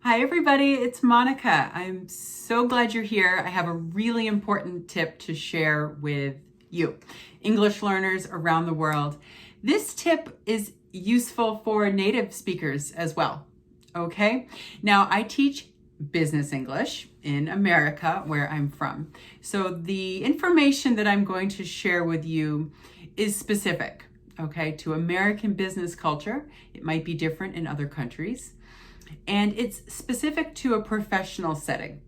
Hi everybody, it's Monica. I'm so glad you're here. I have a really important tip to share with you, English learners around the world. This tip is useful for native speakers as well, okay? Now, I teach business English in America, where I'm from. So the information that I'm going to share with you is specific, okay, to American business culture. It might be different in other countries. And it's specific to a professional setting,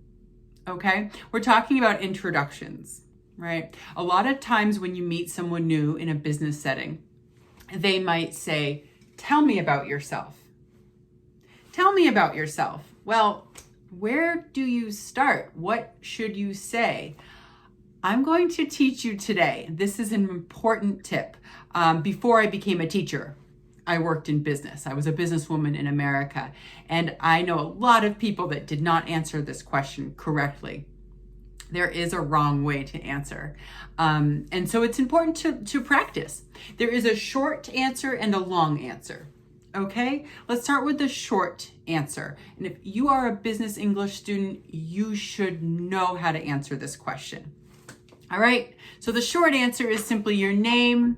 okay? We're talking about introductions, right? A lot of times when you meet someone new in a business setting, they might say, "Tell me about yourself." Tell me about yourself. Well, where do you start? What should you say? I'm going to teach you today. This is an important tip. Before I became a teacher, I worked in business. I was a businesswoman in America, and I know a lot of people that did not answer this question correctly. There is a wrong way to answer. And so it's important to practice. There is a short answer and a long answer. Okay, let's start with the short answer. And if you are a business English student, you should know how to answer this question. All right, so the short answer is simply your name,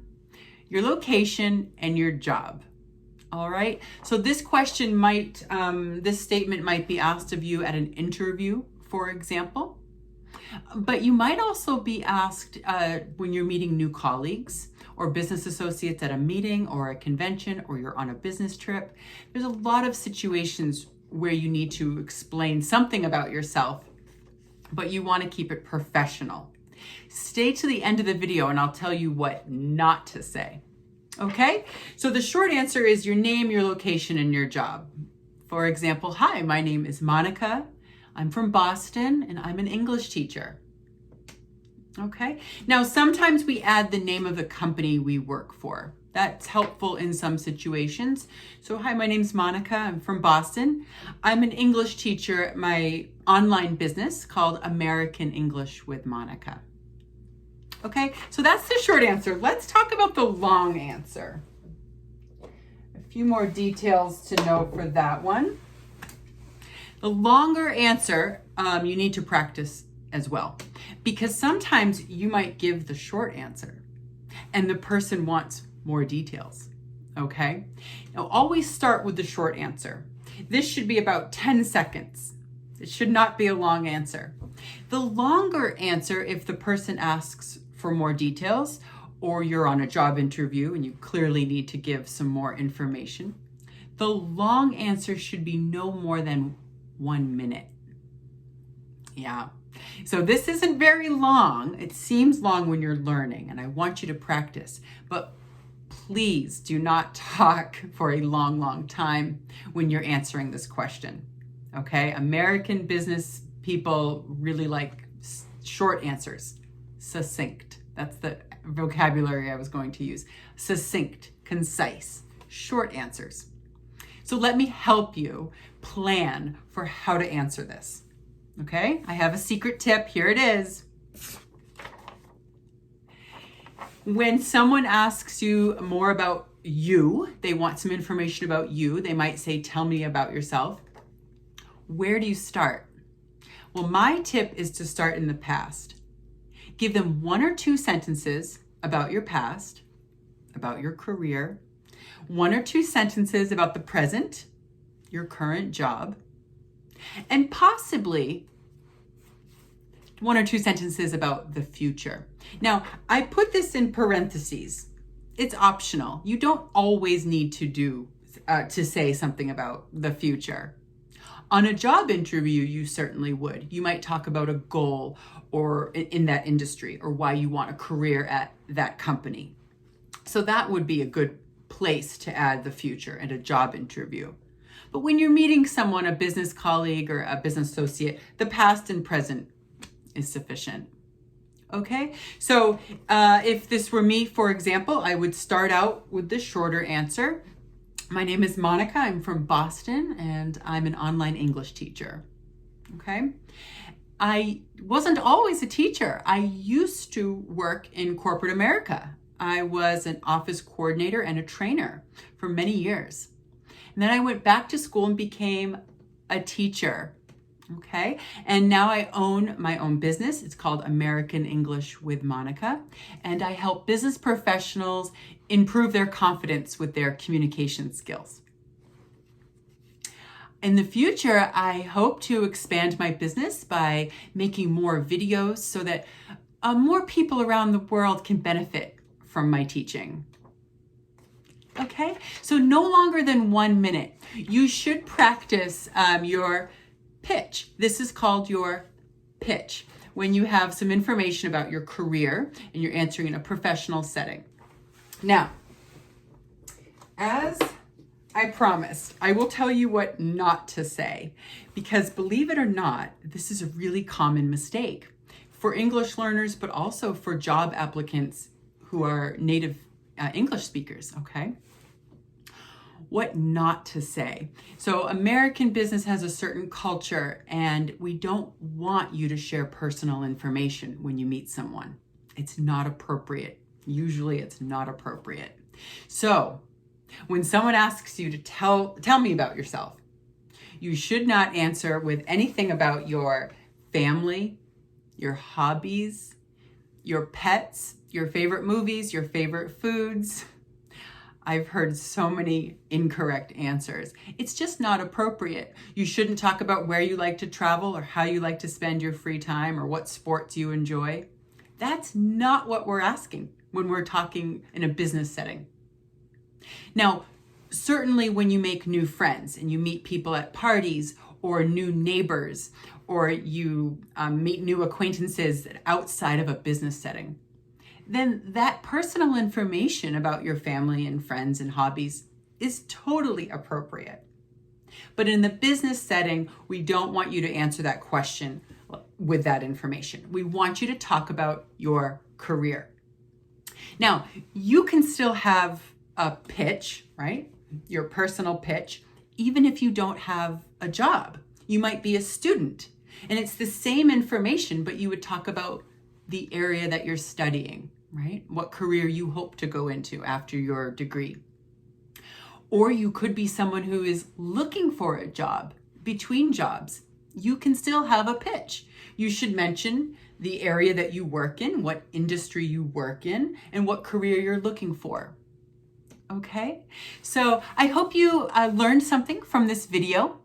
your location, and your job. All right, so this question this statement might be asked of you at an interview, for example, but you might also be asked when you're meeting new colleagues or business associates at a meeting or a convention, or you're on a business trip. There's a lot of situations where you need to explain something about yourself, but you want to keep it professional. Stay to the end of the video and I'll tell you what not to say. Okay, so the short answer is your name, your location, and your job. For example, hi, my name is Monica. I'm from Boston and I'm an English teacher. Okay, now sometimes we add the name of the company we work for. That's helpful in some situations. So hi, my name's Monica. I'm from Boston. I'm an English teacher at my online business called American English with Monica. Okay, so that's the short answer. Let's talk about the long answer. A few more details to know for that one. The longer answer, you need to practice as well, because sometimes you might give the short answer and the person wants more details. Okay, now always start with the short answer. This should be about 10 seconds. It should not be a long answer. The longer answer, if the person asks for more details, or you're on a job interview and you clearly need to give some more information, the long answer should be no more than 1 minute. Yeah. So this isn't very long. It seems long when you're learning, and I want you to practice, but please do not talk for a long time when you're answering this question. Okay? American business people really like short answers. Succinct. That's the vocabulary I was going to use. Succinct, concise, short answers. So let me help you plan for how to answer this. Okay? I have a secret tip. Here it is. When someone asks you more about you, they want some information about you, they might say, "Tell me about yourself." Where do you start? Well, my tip is to start in the past. Give them 1 or 2 sentences about your past, about your career, 1 or 2 sentences about the present, your current job, and possibly 1 or 2 sentences about the future. Now, I put this in parentheses. It's optional. You don't always need to say something about the future. On a job interview, you certainly would. You might talk about a goal or in that industry, or why you want a career at that company. So that would be a good place to add the future at a job interview. But when you're meeting someone, a business colleague or a business associate, the past and present is sufficient. Okay, so if this were me, for example, I would start out with the shorter answer. My name is Monica. I'm from Boston and I'm an online English teacher. Okay, I wasn't always a teacher. I used to work in corporate America. I was an office coordinator and a trainer for many years. And then I went back to school and became a teacher. Okay, and now I own my own business. It's called American English with Monica, and I help business professionals improve their confidence with their communication skills. In the future, I hope to expand my business by making more videos so that more people around the world can benefit from my teaching. Okay, so no longer than 1 minute. You should practice your pitch. This is called your pitch, when you have some information about your career and you're answering in a professional setting. Now, as I promised, I will tell you what not to say, because believe it or not, this is a really common mistake for English learners, but also for job applicants who are native English speakers, okay? What not to say. So American business has a certain culture, and we don't want you to share personal information when you meet someone. It's not appropriate. Usually it's not appropriate. So when someone asks you to tell me about yourself, you should not answer with anything about your family, your hobbies, your pets, your favorite movies, your favorite foods. I've heard so many incorrect answers. It's just not appropriate. You shouldn't talk about where you like to travel or how you like to spend your free time or what sports you enjoy. That's not what we're asking when we're talking in a business setting. Now, certainly when you make new friends and you meet people at parties or new neighbors, or you meet new acquaintances outside of a business setting, then that personal information about your family and friends and hobbies is totally appropriate. But in the business setting, we don't want you to answer that question with that information. We want you to talk about your career. Now, you can still have a pitch, right? Your personal pitch, even if you don't have a job. You might be a student, and it's the same information, but you would talk about the area that you're studying, right? What career you hope to go into after your degree. Or you could be someone who is looking for a job, between jobs. You can still have a pitch. You should mention the area that you work in, what industry you work in, and what career you're looking for. Okay, so I hope you learned something from this video.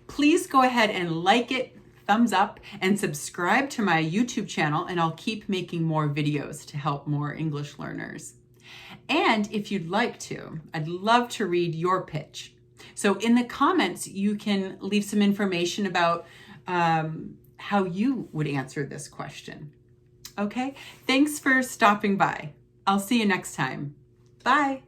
Please go ahead and like it, thumbs up, and subscribe to my YouTube channel, and I'll keep making more videos to help more English learners. And if you'd like to, I'd love to read your pitch. So in the comments, you can leave some information about how you would answer this question. Okay, thanks for stopping by. I'll see you next time. Bye.